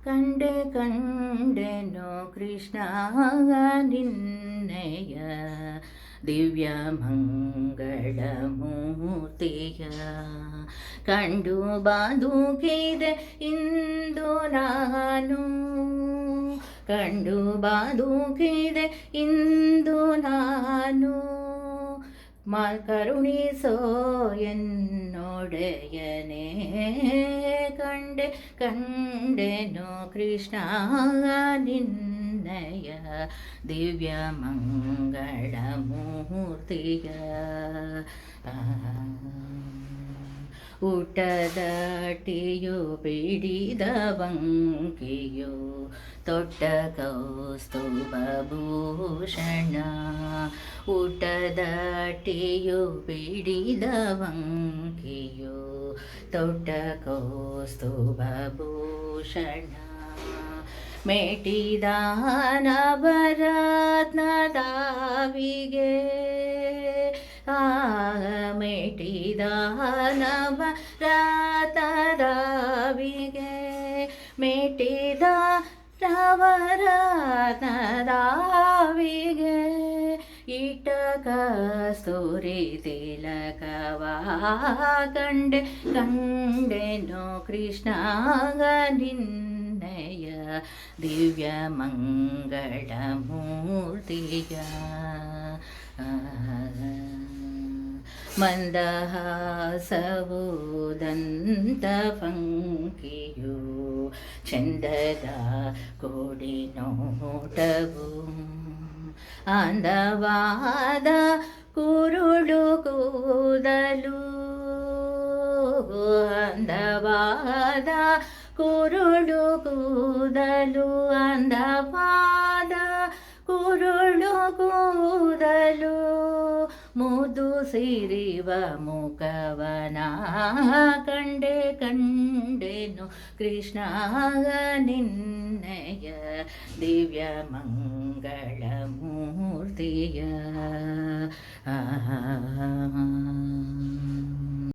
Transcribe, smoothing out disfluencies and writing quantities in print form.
ಕಂಡೆ ಕಂಡೆನೋ ಕೃಷ್ಣ ನಿನ್ನಯ ದಿವ್ಯ ಮಂಗಳ ಮೂರ್ತಿಯ ಕಂಡು ಬದುಕಿದೆ ಇಂದು ನಾನು ಕಂಡು ಬದುಕಿದೆ ಇಂದು ನಾನು ಕರುಣಿಸೋ ಎನ್ನೊಡೆಯನೇ ಕಂಡೆ ಕಂಡೆನೋ ಕೃಷ್ಣ ನಿನ್ನಯ ದಿವ್ಯ ಮಂಗಳ ಮೂರ್ತಿಯ ಊಟದಟಿಯು ಬಿಡಿದ ವಂಕಿಯು ತೊಟ್ಟ ಕೌಸ್ತುಭಭೂಷಣ ಊಟದಟಿಯು ಬಿಡಿದ ವಂಕಿಯು ತೊಟ್ಟ ಕೌಸ್ತುಭಭೂಷಣ ಮೇಟಿದ ನವರತ್ನದಾವಿಗೆ ಮೇಟಿದ ನವರತ್ನದಾವಿಗೆ ಮೇಟಿದ ನವರತ್ನದಾವಿಗೆ ಇಟ್ಟ ಕಸ್ತೂರಿ ತಿಲಕವಾ ಕಂಡೆ ಕಂಡೆನೋ ಕೃಷ್ಣ ನಿನ್ನಯ ದಿವ್ಯ ಮಂಗಳ ಮೂರ್ತಿಯ ಮಂದಹಾಸವು ದಂತಫಂಕಿಯು ಚಂದದ ಕೋಡಿ ನೋಟವು ಅಂದವಾದ ಕುರುಡು ಕೂದಲು ಅಂದವಾದ ಕುರುಡು ಕೂದಲು ಅಂದವಾದ ಕುರುಡು ಕೂದಲು ಮುದು ಸಿರಿವ ಮುಖವನ ಕಂಡೆ ಕಂಡೆನು ಕೃಷ್ಣ ನಿನ್ನಯ ದಿವ್ಯ ಮಂಗಳ ಮೂರ್ತಿಯ